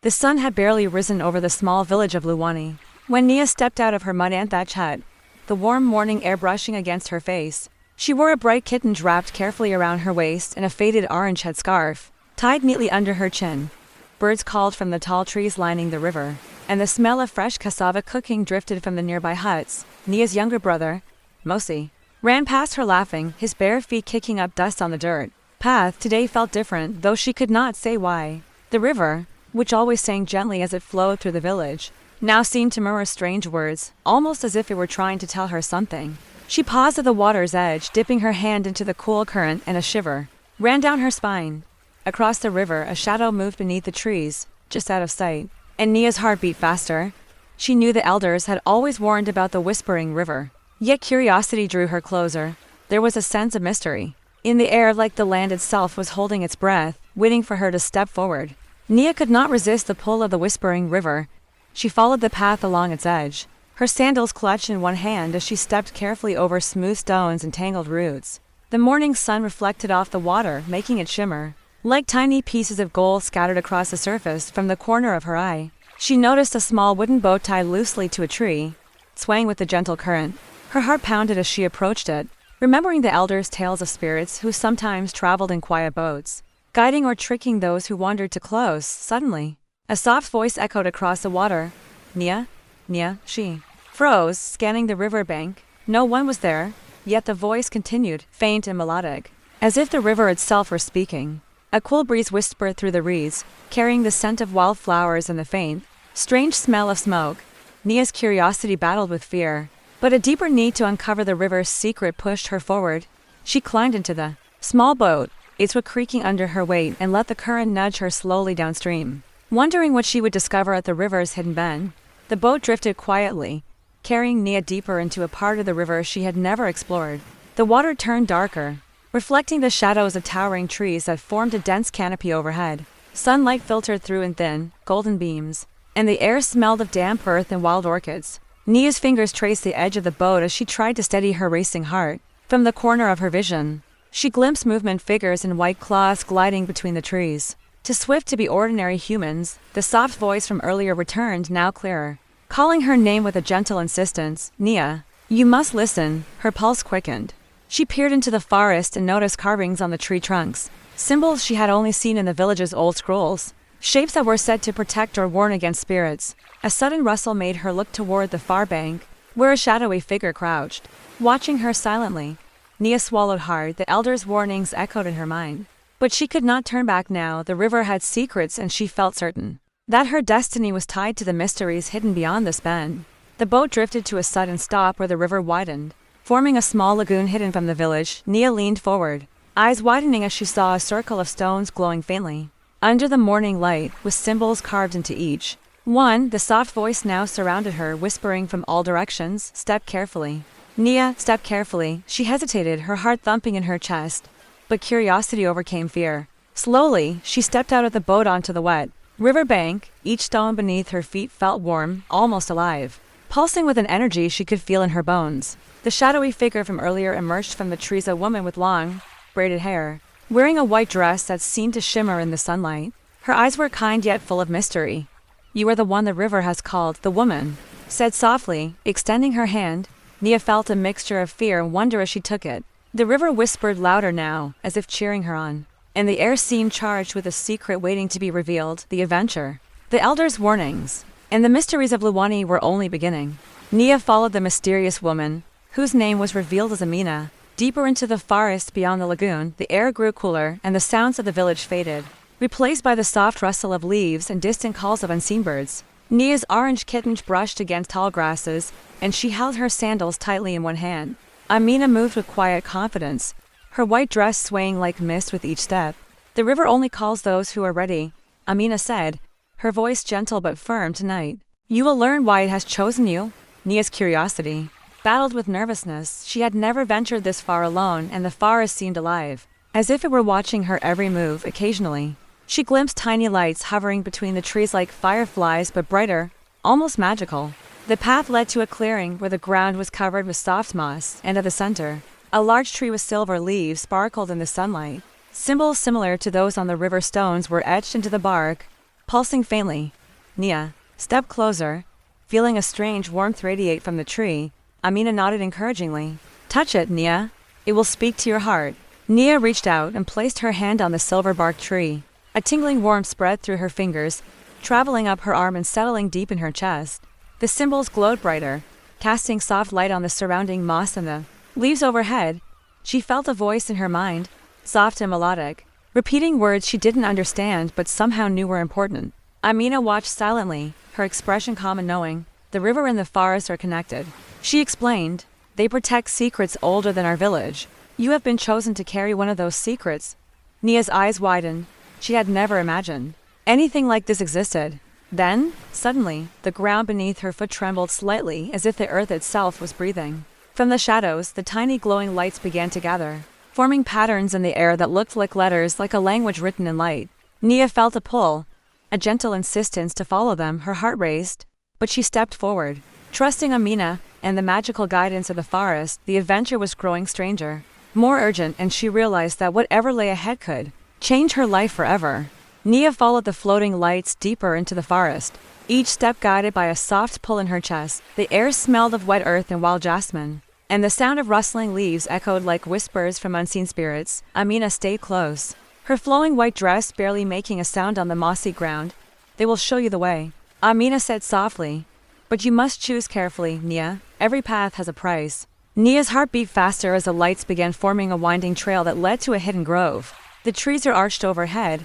The sun had barely risen over the small village of Luwani when Nia stepped out of her mud and thatch hut, the warm morning air brushing against her face. She wore a bright kitten wrapped carefully around her waist in a faded orange headscarf, tied neatly under her chin. Birds called from the tall trees lining the river, and the smell of fresh cassava cooking drifted from the nearby huts. Nia's younger brother, Mosi, ran past her laughing, his bare feet kicking up dust on the dirt. Path today felt different, though she could not say why. The river, which always sang gently as it flowed through the village, now seemed to murmur strange words, almost as if it were trying to tell her something. She paused at the water's edge, dipping her hand into the cool current, and a shiver ran down her spine. Across the river, a shadow moved beneath the trees, just out of sight, and Nia's heart beat faster. She knew the elders had always warned about the whispering river, yet curiosity drew her closer. There was a sense of mystery in the air, like the land itself was holding its breath, waiting for her to step forward. Nia could not resist the pull of the whispering river. She followed the path along its edge, her sandals clutched in one hand as she stepped carefully over smooth stones and tangled roots. The morning sun reflected off the water, making it shimmer like tiny pieces of gold scattered across the surface. From the corner of her eye, she noticed a small wooden boat tied loosely to a tree, swaying with the gentle current. Her heart pounded as she approached it, remembering the elders' tales of spirits who sometimes traveled in quiet boats, guiding or tricking those who wandered too close. Suddenly, a soft voice echoed across the water. Nia? Nia, she froze, scanning the river bank. No one was there, yet the voice continued, faint and melodic, as if the river itself were speaking. A cool breeze whispered through the reeds, carrying the scent of wildflowers and the faint, strange smell of smoke. Nia's curiosity battled with fear, but a deeper need to uncover the river's secret pushed her forward. She climbed into the small boat, its wood creaking under her weight, and let the current nudge her slowly downstream. Wondering what she would discover at the river's hidden bend, the boat drifted quietly, carrying Nia deeper into a part of the river she had never explored. The water turned darker, reflecting the shadows of towering trees that formed a dense canopy overhead. Sunlight filtered through in thin, golden beams, and the air smelled of damp earth and wild orchids. Nia's fingers traced the edge of the boat as she tried to steady her racing heart. From the corner of her vision, she glimpsed movement figures in white cloths gliding between the trees. Too swift to be ordinary humans, the soft voice from earlier returned, now clearer, calling her name with a gentle insistence. Nia, you must listen. Her pulse quickened. She peered into the forest and noticed carvings on the tree trunks, symbols she had only seen in the village's old scrolls, shapes that were said to protect or warn against spirits. A sudden rustle made her look toward the far bank, where a shadowy figure crouched, watching her silently. Nia swallowed hard. The elders' warnings echoed in her mind, but she could not turn back now. The river had secrets, and she felt certain that her destiny was tied to the mysteries hidden beyond this bend. The boat drifted to a sudden stop where the river widened, forming a small lagoon hidden from the village. Nia leaned forward, eyes widening as she saw a circle of stones glowing faintly under the morning light, with symbols carved into each one. The soft voice now surrounded her, whispering from all directions, "Step carefully. Nia, step carefully." She hesitated, her heart thumping in her chest, but curiosity overcame fear. Slowly, she stepped out of the boat onto the wet river bank. Each stone beneath her feet felt warm, almost alive, pulsing with an energy she could feel in her bones. The shadowy figure from earlier emerged from the trees, a woman with long, braided hair, wearing a white dress that seemed to shimmer in the sunlight. Her eyes were kind yet full of mystery. "You are the one the river has called," the woman said softly, extending her hand. Nia felt a mixture of fear and wonder as she took it. The river whispered louder now, as if cheering her on, and the air seemed charged with a secret waiting to be revealed. The adventure, the elders' warnings, and the mysteries of Luwani were only beginning. Nia followed the mysterious woman, whose name was revealed as Amina, deeper into the forest beyond the lagoon. The air grew cooler, and the sounds of the village faded, replaced by the soft rustle of leaves and distant calls of unseen birds. Nia's orange kitten brushed against tall grasses, and she held her sandals tightly in one hand. Amina moved with quiet confidence, her white dress swaying like mist with each step. "The river only calls those who are ready," Amina said, her voice gentle but firm. "Tonight, you will learn why it has chosen you." Nia's curiosity battled with nervousness. She had never ventured this far alone, and the forest seemed alive, as if it were watching her every move. Occasionally, she glimpsed tiny lights hovering between the trees like fireflies, but brighter, almost magical. The path led to a clearing where the ground was covered with soft moss, and at the center, a large tree with silver leaves sparkled in the sunlight. Symbols similar to those on the river stones were etched into the bark, pulsing faintly. Nia, step closer. Feeling a strange warmth radiate from the tree, Amina nodded encouragingly. Touch it, Nia. It will speak to your heart. Nia reached out and placed her hand on the silver-barked tree. A tingling warmth spread through her fingers, traveling up her arm and settling deep in her chest. The symbols glowed brighter, casting soft light on the surrounding moss and the leaves overhead. She felt a voice in her mind, soft and melodic, repeating words she didn't understand but somehow knew were important. Amina watched silently, her expression calm and knowing. The river and the forest are connected. She explained, they protect secrets older than our village. You have been chosen to carry one of those secrets. Nia's eyes widened. She had never imagined anything like this existed. Then, suddenly, the ground beneath her foot trembled slightly as if the earth itself was breathing. From the shadows, the tiny glowing lights began to gather, forming patterns in the air that looked like letters, like a language written in light. Nia felt a pull, a gentle insistence to follow them. Her heart raced, but she stepped forward. Trusting Amina and the magical guidance of the forest, the adventure was growing stranger, more urgent, and she realized that whatever lay ahead could change her life forever. Nia followed the floating lights deeper into the forest, each step guided by a soft pull in her chest. The air smelled of wet earth and wild jasmine, and the sound of rustling leaves echoed like whispers from unseen spirits. Amina stayed close, her flowing white dress barely making a sound on the mossy ground. They will show you the way, Amina said softly. But you must choose carefully, Nia. Every path has a price. Nia's heart beat faster as the lights began forming a winding trail that led to a hidden grove. The trees are arched overhead,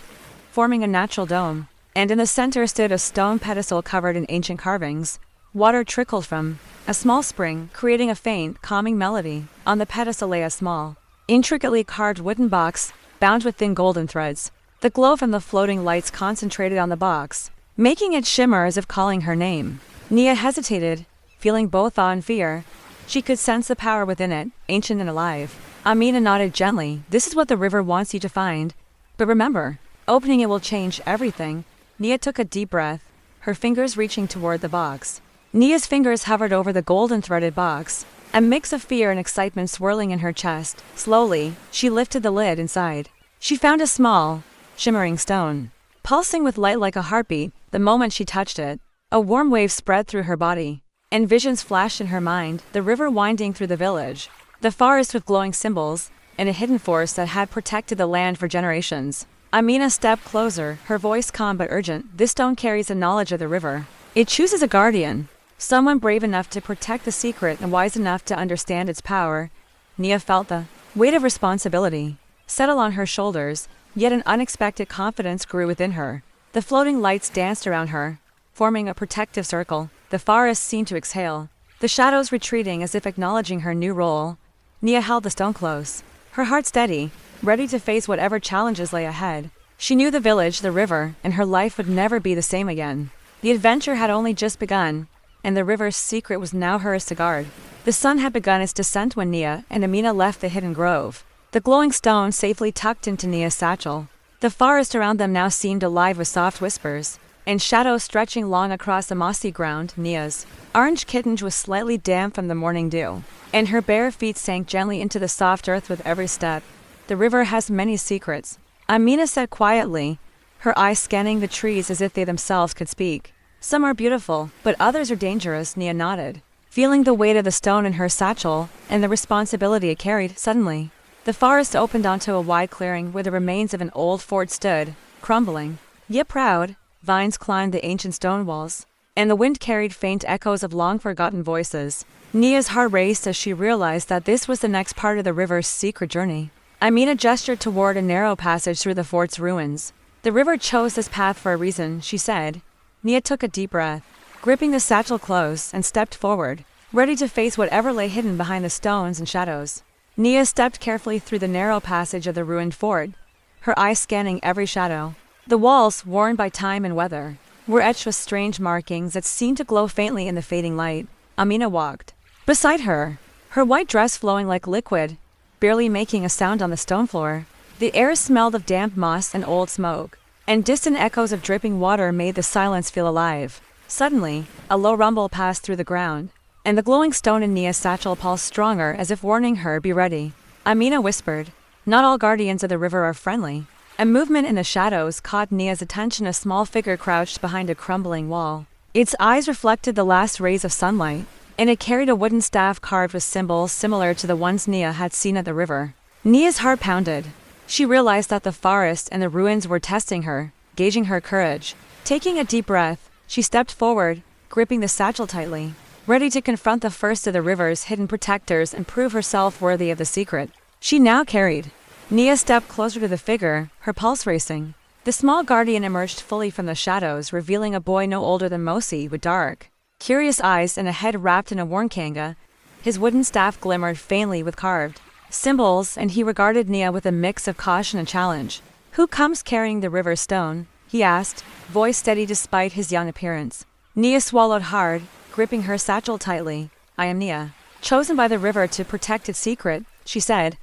forming a natural dome, and in the center stood a stone pedestal covered in ancient carvings. Water trickled from a small spring, creating a faint, calming melody. On the pedestal lay a small, intricately carved wooden box, bound with thin golden threads. The glow from the floating lights concentrated on the box, making it shimmer as if calling her name. Nia hesitated, feeling both awe and fear. She could sense the power within it, ancient and alive. Amina nodded gently. This is what the river wants you to find. But remember, opening it will change everything. Nia took a deep breath, her fingers reaching toward the box. Nia's fingers hovered over the golden threaded box, a mix of fear and excitement swirling in her chest. Slowly, she lifted the lid inside. She found a small, shimmering stone, pulsing with light like a heartbeat. The moment she touched it, a warm wave spread through her body, and visions flashed in her mind, the river winding through the village, the forest with glowing symbols, and a hidden force that had protected the land for generations. Amina stepped closer, her voice calm but urgent. This stone carries a knowledge of the river. It chooses a guardian, someone brave enough to protect the secret and wise enough to understand its power. Nia felt the weight of responsibility settle on her shoulders, yet an unexpected confidence grew within her. The floating lights danced around her, forming a protective circle. The forest seemed to exhale, the shadows retreating as if acknowledging her new role. Nia held the stone close, her heart steady, ready to face whatever challenges lay ahead. She knew the village, the river, and her life would never be the same again. The adventure had only just begun, and the river's secret was now hers to guard. The sun had begun its descent when Nia and Amina left the hidden grove, the glowing stone safely tucked into Nia's satchel. The forest around them now seemed alive with soft whispers, and shadows stretching long across the mossy ground. Nia's orange kitenge was slightly damp from the morning dew, and her bare feet sank gently into the soft earth with every step. The river has many secrets, Amina said quietly, her eyes scanning the trees as if they themselves could speak. Some are beautiful, but others are dangerous. Nia nodded, feeling the weight of the stone in her satchel and the responsibility it carried. Suddenly, the forest opened onto a wide clearing where the remains of an old fort stood, crumbling, yet proud. Vines climbed the ancient stone walls, and the wind carried faint echoes of long-forgotten voices. Nia's heart raced as she realized that this was the next part of the river's secret journey. Amina gestured toward a narrow passage through the fort's ruins. The river chose this path for a reason, she said. Nia took a deep breath, gripping the satchel close, and stepped forward, ready to face whatever lay hidden behind the stones and shadows. Nia stepped carefully through the narrow passage of the ruined fort, her eyes scanning every shadow. The walls, worn by time and weather, were etched with strange markings that seemed to glow faintly in the fading light. Amina walked beside her, her white dress flowing like liquid, barely making a sound on the stone floor. The air smelled of damp moss and old smoke, and distant echoes of dripping water made the silence feel alive. Suddenly, a low rumble passed through the ground, and the glowing stone in Nia's satchel pulsed stronger as if warning her, be ready. Amina whispered, not all guardians of the river are friendly. A movement in the shadows caught Nia's attention. A small figure crouched behind a crumbling wall. Its eyes reflected the last rays of sunlight, and it carried a wooden staff carved with symbols similar to the ones Nia had seen at the river. Nia's heart pounded. She realized that the forest and the ruins were testing her, gauging her courage. Taking a deep breath, she stepped forward, gripping the satchel tightly, ready to confront the first of the river's hidden protectors and prove herself worthy of the secret she now carried. Nia stepped closer to the figure, her pulse racing. The small guardian emerged fully from the shadows, revealing a boy no older than Mosi, with dark, curious eyes and a head wrapped in a worn kanga. His wooden staff glimmered faintly with carved symbols, and he regarded Nia with a mix of caution and challenge. "Who comes carrying the river stone?" he asked, voice steady despite his young appearance. Nia swallowed hard, gripping her satchel tightly. "I am Nia, chosen by the river to protect its secret," she said,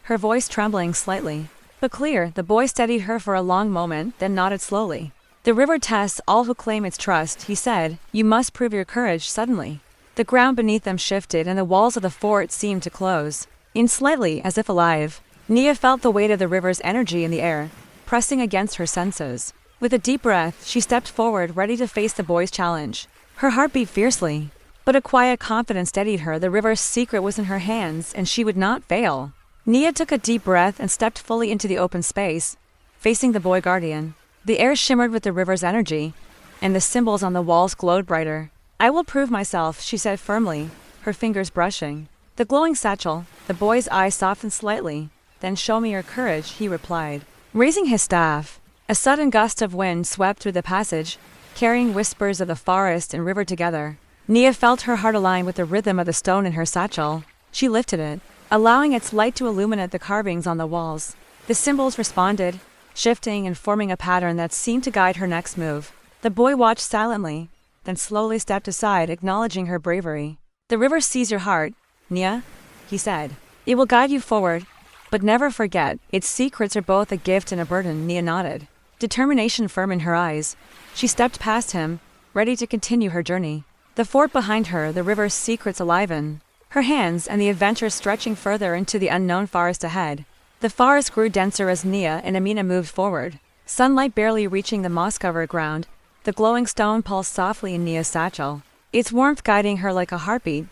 her voice trembling slightly. But clear. The boy studied her for a long moment, then nodded slowly. "The river tests all who claim its trust," he said. "You must prove your courage." Suddenly, the ground beneath them shifted and the walls of the fort seemed to close in slightly, as if alive. Nia felt the weight of the river's energy in the air, pressing against her senses. With a deep breath, she stepped forward, ready to face the boy's challenge. Her heart beat fiercely, but a quiet confidence steadied her. The river's secret was in her hands, and she would not fail. Nia took a deep breath and stepped fully into the open space, facing the boy guardian. The air shimmered with the river's energy, and the symbols on the walls glowed brighter. "I will prove myself," she said firmly, her fingers brushing the glowing satchel. The boy's eyes softened slightly. "Then show me your courage," he replied, raising his staff. A sudden gust of wind swept through the passage, carrying whispers of the forest and river together. Nia felt her heart align with the rhythm of the stone in her satchel. She lifted it, allowing its light to illuminate the carvings on the walls. The symbols responded, shifting and forming a pattern that seemed to guide her next move. The boy watched silently, then slowly stepped aside, acknowledging her bravery. "The river sees your heart, Nia," he said. "It will guide you forward, but never forget, its secrets are both a gift and a burden." Nia nodded, determination firm in her eyes. She stepped past him, ready to continue her journey. The fort behind her, the river's secrets alive in her hands, and the adventure stretching further into the unknown forest ahead. The forest grew denser as Nia and Amina moved forward, sunlight barely reaching the moss-covered ground. The glowing stone pulsed softly in Nia's satchel, its warmth guiding her like a heartbeat.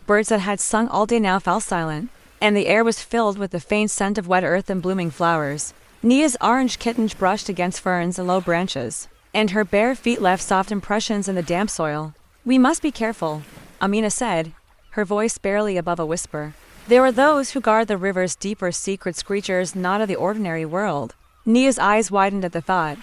Birds that had sung all day now fell silent, and the air was filled with the faint scent of wet earth and blooming flowers. Nia's orange kittens brushed against ferns and low branches, and her bare feet left soft impressions in the damp soil. "We must be careful," Amina said, her voice barely above a whisper. "There are those who guard the river's deeper secrets, creatures not of the ordinary world." Nia's eyes widened at the thought,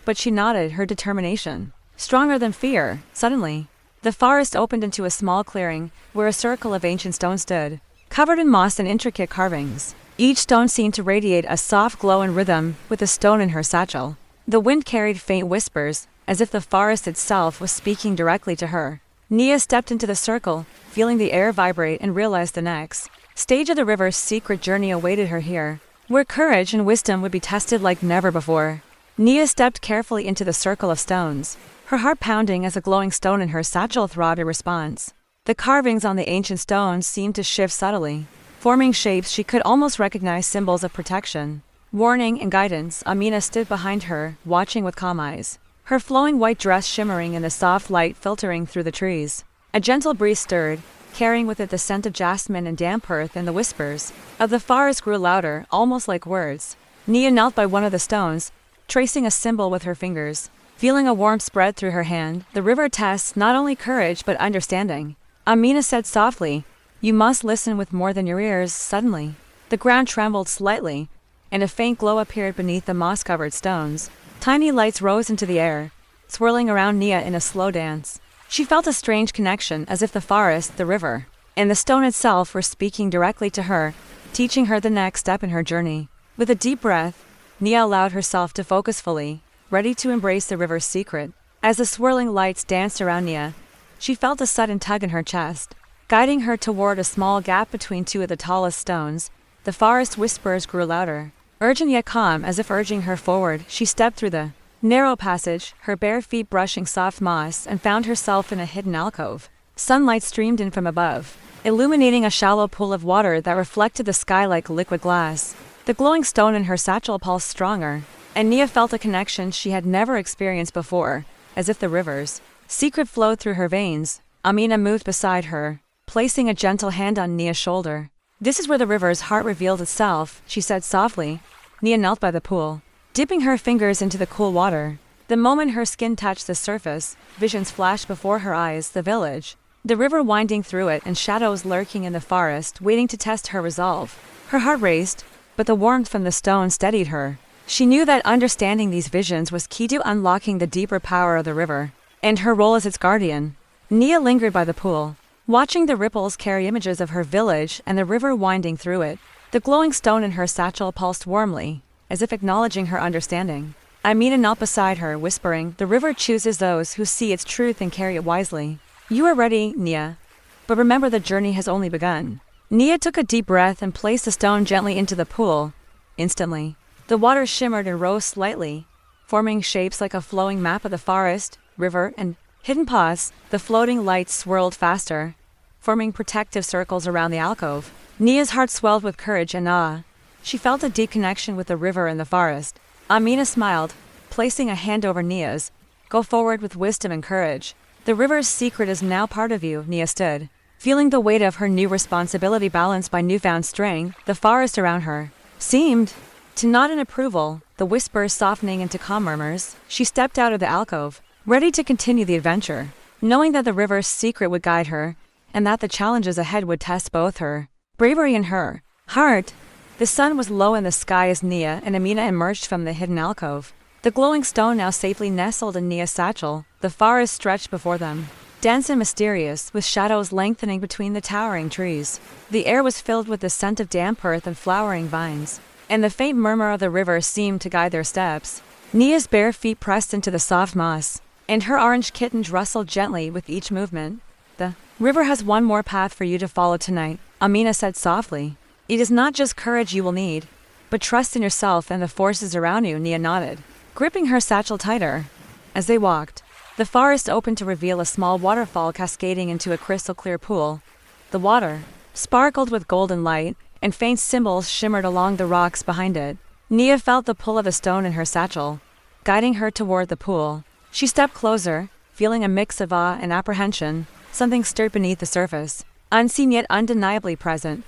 but she nodded, her determination stronger than fear. Suddenly, the forest opened into a small clearing, where a circle of ancient stones stood, covered in moss and intricate carvings. Each stone seemed to radiate a soft glow in rhythm with the stone in her satchel. The wind carried faint whispers, as if the forest itself was speaking directly to her. Nia stepped into the circle, feeling the air vibrate, and realized the next stage of the river's secret journey awaited her here, where courage and wisdom would be tested like never before. Nia stepped carefully into the circle of stones, her heart pounding as a glowing stone in her satchel throbbed in response. The carvings on the ancient stones seemed to shift subtly, forming shapes she could almost recognize, symbols of protection, warning, and guidance. Amina stood behind her, watching with calm eyes, her flowing white dress shimmering in the soft light filtering through the trees. A gentle breeze stirred, carrying with it the scent of jasmine and damp earth, and the whispers of the forest grew louder, almost like words. Nia knelt by one of the stones, tracing a symbol with her fingers, feeling a warmth spread through her hand. "The river tests not only courage but understanding," Amina said softly. "You must listen with more than your ears." Suddenly, the ground trembled slightly, and a faint glow appeared beneath the moss-covered stones. Tiny lights rose into the air, swirling around Nia in a slow dance. She felt a strange connection, as if the forest, the river, and the stone itself were speaking directly to her, teaching her the next step in her journey. With a deep breath, Nia allowed herself to focus fully, ready to embrace the river's secret. As the swirling lights danced around Nia, she felt a sudden tug in her chest, guiding her toward a small gap between two of the tallest stones. The forest whispers grew louder, urgent yet calm, as if urging her forward. She stepped through the narrow passage, her bare feet brushing soft moss, and found herself in a hidden alcove. Sunlight streamed in from above, illuminating a shallow pool of water that reflected the sky like liquid glass. The glowing stone in her satchel pulsed stronger, and Nia felt a connection she had never experienced before, as if the river's secret flowed through her veins. Amina moved beside her, placing a gentle hand on Nia's shoulder. "This is where the river's heart revealed itself," she said softly. Nia knelt by the pool, dipping her fingers into the cool water. The moment her skin touched the surface, visions flashed before her eyes: the village, the river winding through it, and shadows lurking in the forest, waiting to test her resolve. Her heart raced, but the warmth from the stone steadied her. She knew that understanding these visions was key to unlocking the deeper power of the river, and her role as its guardian. Nia lingered by the pool, watching the ripples carry images of her village and the river winding through it. The glowing stone in her satchel pulsed warmly, as if acknowledging her understanding. Amina knelt beside her, whispering, "The river chooses those who see its truth and carry it wisely. You are ready, Nia. But remember, the journey has only begun." Nia took a deep breath and placed the stone gently into the pool. Instantly, the water shimmered and rose slightly, forming shapes like a flowing map of the forest, river, and hidden paths. The floating lights swirled faster, forming protective circles around the alcove. Nia's heart swelled with courage and awe. She felt a deep connection with the river and the forest. Amina smiled, placing a hand over Nia's. "Go forward with wisdom and courage. The river's secret is now part of you." Nia stood, feeling the weight of her new responsibility balanced by newfound strength. The forest around her seemed to nod in approval, the whispers softening into calm murmurs. She stepped out of the alcove, ready to continue the adventure, knowing that the river's secret would guide her, and that the challenges ahead would test both her bravery and her heart. The sun was low in the sky as Nia and Amina emerged from the hidden alcove. The glowing stone now safely nestled in Nia's satchel. The forest stretched before them, dense and mysterious, with shadows lengthening between the towering trees. The air was filled with the scent of damp earth and flowering vines, and the faint murmur of the river seemed to guide their steps. Nia's bare feet pressed into the soft moss, and her orange kittens rustled gently with each movement. "The river has one more path for you to follow tonight," Amina said softly. "It is not just courage you will need, but trust in yourself and the forces around you." Nia nodded, gripping her satchel tighter. As they walked, the forest opened to reveal a small waterfall cascading into a crystal-clear pool. The water sparkled with golden light, and faint symbols shimmered along the rocks behind it. Nia felt the pull of the stone in her satchel, guiding her toward the pool. She stepped closer, feeling a mix of awe and apprehension. Something stirred beneath the surface, unseen yet undeniably present.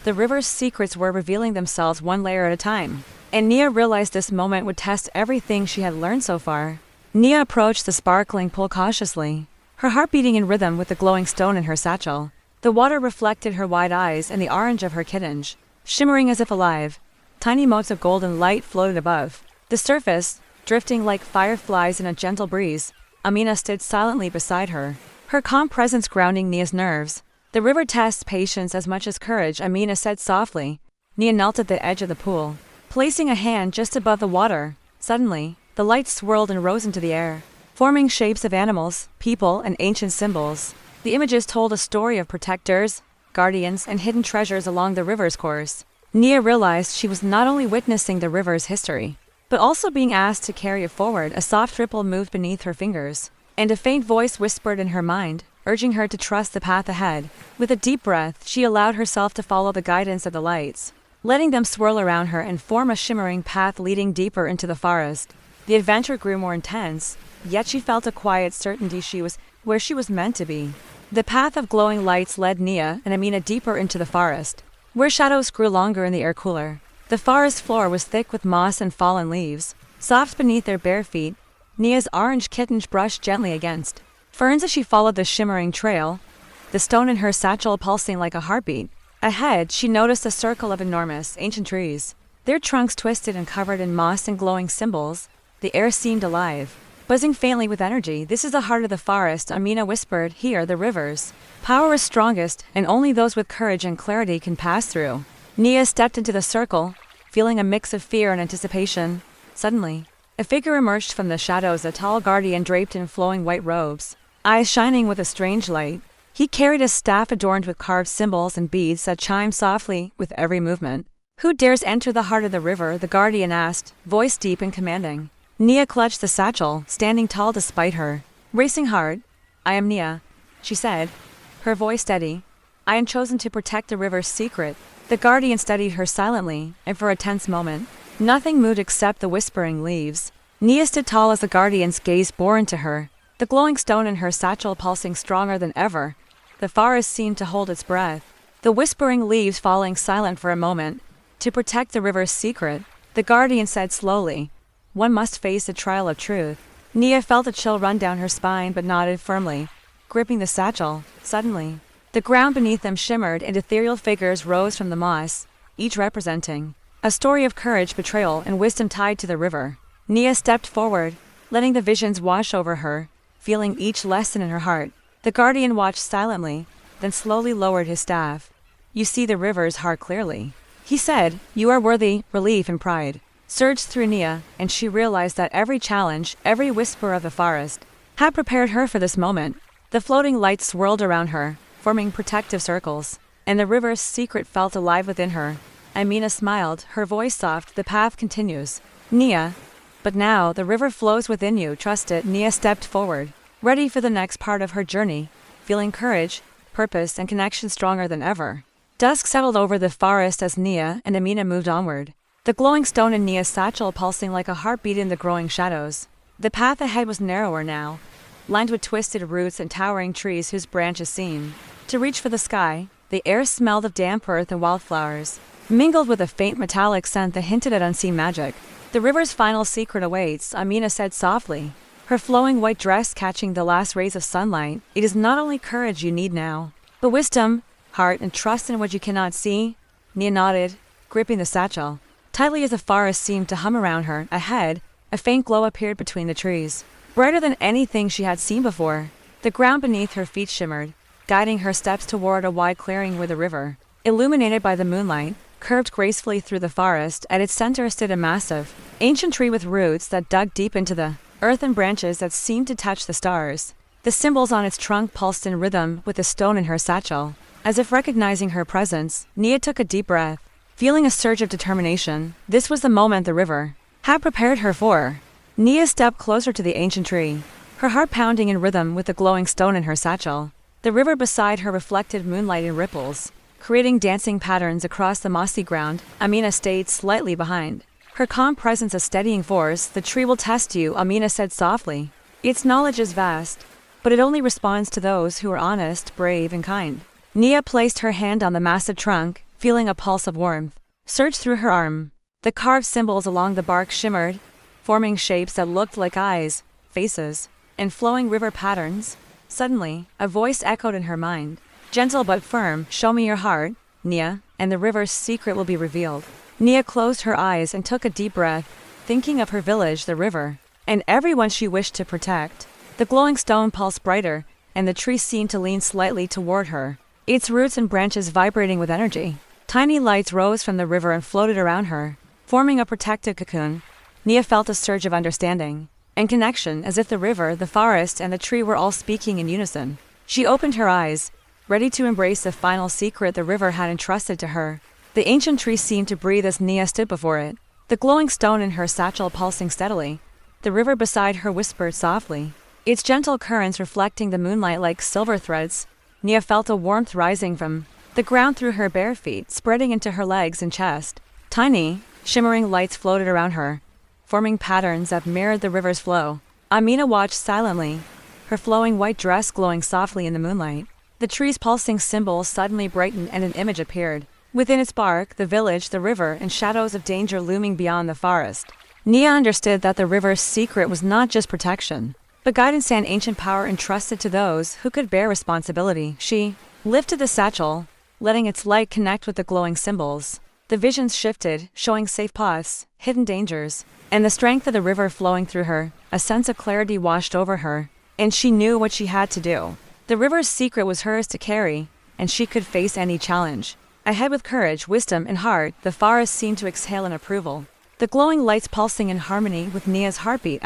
The river's secrets were revealing themselves one layer at a time, and Nia realized this moment would test everything she had learned so far. Nia approached the sparkling pool cautiously, her heart beating in rhythm with the glowing stone in her satchel. The water reflected her wide eyes and the orange of her kittenj, shimmering as if alive. Tiny motes of golden light floated above the surface, drifting like fireflies in a gentle breeze. Amina stood silently beside her, her calm presence grounding Nia's nerves. "The river tests patience as much as courage," Amina said softly. Nia knelt at the edge of the pool, placing a hand just above the water. Suddenly, the light swirled and rose into the air, forming shapes of animals, people, and ancient symbols. The images told a story of protectors, guardians, and hidden treasures along the river's course. Nia realized she was not only witnessing the river's history, but also being asked to carry it forward. A soft ripple moved beneath her fingers, and a faint voice whispered in her mind, urging her to trust the path ahead. With a deep breath, she allowed herself to follow the guidance of the lights, letting them swirl around her and form a shimmering path leading deeper into the forest. The adventure grew more intense, yet she felt a quiet certainty she was where she was meant to be. The path of glowing lights led Nia and Amina deeper into the forest, where shadows grew longer and the air cooler. The forest floor was thick with moss and fallen leaves, soft beneath their bare feet. Nia's orange kittens brushed gently against ferns as she followed the shimmering trail, the stone in her satchel pulsing like a heartbeat. Ahead, she noticed a circle of enormous, ancient trees, their trunks twisted and covered in moss and glowing symbols. The air seemed alive, buzzing faintly with energy. "This is the heart of the forest," Amina whispered. "Here, the river's power is strongest, and only those with courage and clarity can pass through." Nia stepped into the circle, feeling a mix of fear and anticipation. Suddenly, a figure emerged from the shadows, a tall guardian draped in flowing white robes, eyes shining with a strange light. He carried a staff adorned with carved symbols and beads that chimed softly with every movement. "Who dares enter the heart of the river?" the guardian asked, voice deep and commanding. Nia clutched the satchel, standing tall despite her racing heart. "I am Nia," she said, her voice steady. "I am chosen to protect the river's secret." The guardian studied her silently, and for a tense moment, Nothing moved except the whispering leaves. Nia stood tall as the guardian's gaze bore into her, the glowing stone in her satchel pulsing stronger than ever. The forest seemed to hold its breath, the whispering leaves falling silent for a moment. To protect the river's secret, the guardian said slowly, one must face the trial of truth. Nia felt a chill run down her spine but nodded firmly, gripping the satchel. Suddenly, the ground beneath them shimmered and ethereal figures rose from the moss, each representing a story of courage, betrayal, and wisdom tied to the river. Nia stepped forward, letting the visions wash over her, feeling each lesson in her heart. The guardian watched silently, then slowly lowered his staff. You see the river's heart clearly, he said. You are worthy. Relief and pride surged through Nia, and she realized that every challenge, every whisper of the forest, had prepared her for this moment. The floating lights swirled around her, forming protective circles, and the river's secret felt alive within her. Amina smiled, her voice soft. The path continues, Nia. But now the river flows within you. Trust it. Nia stepped forward, ready for the next part of her journey, feeling courage, purpose, and connection stronger than ever. Dusk settled over the forest as Nia and Amina moved onward, the glowing stone in Nia's satchel pulsing like a heartbeat in the growing shadows. The path ahead was narrower now, lined with twisted roots and towering trees whose branches seemed to reach for the sky. The air smelled of damp earth and wildflowers, mingled with a faint metallic scent that hinted at unseen magic. The river's final secret awaits, Amina said softly, her flowing white dress catching the last rays of sunlight. It is not only courage you need now, but wisdom, heart, and trust in what you cannot see. Nia nodded, gripping the satchel tightly as the forest seemed to hum around her. Ahead, a faint glow appeared between the trees, brighter than anything she had seen before. The ground beneath her feet shimmered, guiding her steps toward a wide clearing where the river, illuminated by the moonlight, curved gracefully through the forest. At its center stood a massive, ancient tree with roots that dug deep into the earth and branches that seemed to touch the stars. The symbols on its trunk pulsed in rhythm with the stone in her satchel. As if recognizing her presence, Nia took a deep breath, feeling a surge of determination. This was the moment the river had prepared her for. Nia stepped closer to the ancient tree, her heart pounding in rhythm with the glowing stone in her satchel. The river beside her reflected moonlight in ripples, creating dancing patterns across the mossy ground. Amina stayed slightly behind, her calm presence a steadying force. The tree will test you, Amina said softly. Its knowledge is vast, but it only responds to those who are honest, brave, and kind. Nia placed her hand on the massive trunk, feeling a pulse of warmth surge through her arm. The carved symbols along the bark shimmered, forming shapes that looked like eyes, faces, and flowing river patterns. Suddenly, a voice echoed in her mind, gentle but firm. Show me your heart, Nia, and the river's secret will be revealed. Nia closed her eyes and took a deep breath, thinking of her village, the river, and everyone she wished to protect. The glowing stone pulsed brighter, and the tree seemed to lean slightly toward her, its roots and branches vibrating with energy. Tiny lights rose from the river and floated around her, forming a protective cocoon. Nia felt a surge of understanding and connection, as if the river, the forest, and the tree were all speaking in unison. She opened her eyes, ready to embrace the final secret the river had entrusted to her. The ancient tree seemed to breathe as Nia stood before it, the glowing stone in her satchel pulsing steadily. The river beside her whispered softly, its gentle currents reflecting the moonlight like silver threads. Nia felt a warmth rising from the ground through her bare feet, spreading into her legs and chest. Tiny, shimmering lights floated around her, forming patterns that mirrored the river's flow. Amina watched silently, her flowing white dress glowing softly in the moonlight. The tree's pulsing symbols suddenly brightened and an image appeared. Within its bark, the village, the river, and shadows of danger looming beyond the forest. Nia understood that the river's secret was not just protection, but guidance and ancient power entrusted to those who could bear responsibility. She lifted the satchel, letting its light connect with the glowing symbols. The visions shifted, showing safe paths, hidden dangers, and the strength of the river flowing through her. A sense of clarity washed over her, and she knew what she had to do. The river's secret was hers to carry, and she could face any challenge. Ahead with courage, wisdom, and heart, the forest seemed to exhale in approval, the glowing lights pulsing in harmony with Nia's heartbeat.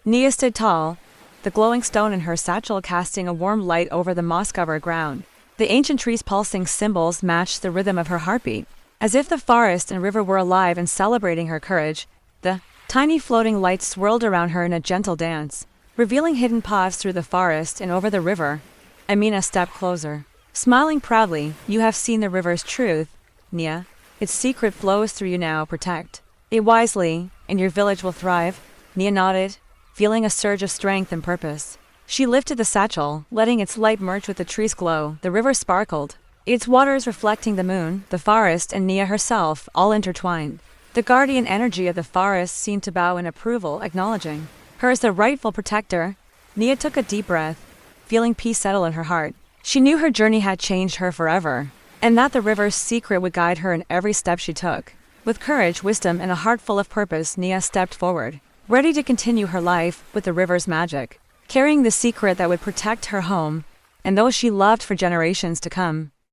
Nia stood tall, the glowing stone in her satchel casting a warm light over the moss-covered ground. The ancient tree's pulsing symbols matched the rhythm of her heartbeat, as if the forest and river were alive and celebrating her courage. The tiny floating lights swirled around her in a gentle dance, revealing hidden paths through the forest and over the river. Amina stepped closer, smiling proudly. You have seen the river's truth, Nia. Its secret flows through you now. Protect It wisely, and your village will thrive. Nia nodded, feeling a surge of strength and purpose. She lifted the satchel, letting its light merge with the tree's glow. The river sparkled, its waters reflecting the moon, the forest, and Nia herself, all intertwined. The guardian energy of the forest seemed to bow in approval, acknowledging her as the rightful protector. Nia took a deep breath, feeling peace settle in her heart. She knew her journey had changed her forever, and that the river's secret would guide her in every step she took. With courage, wisdom, and a heart full of purpose, Nia stepped forward, ready to continue her life with the river's magic, carrying the secret that would protect her home and those she loved for generations to come.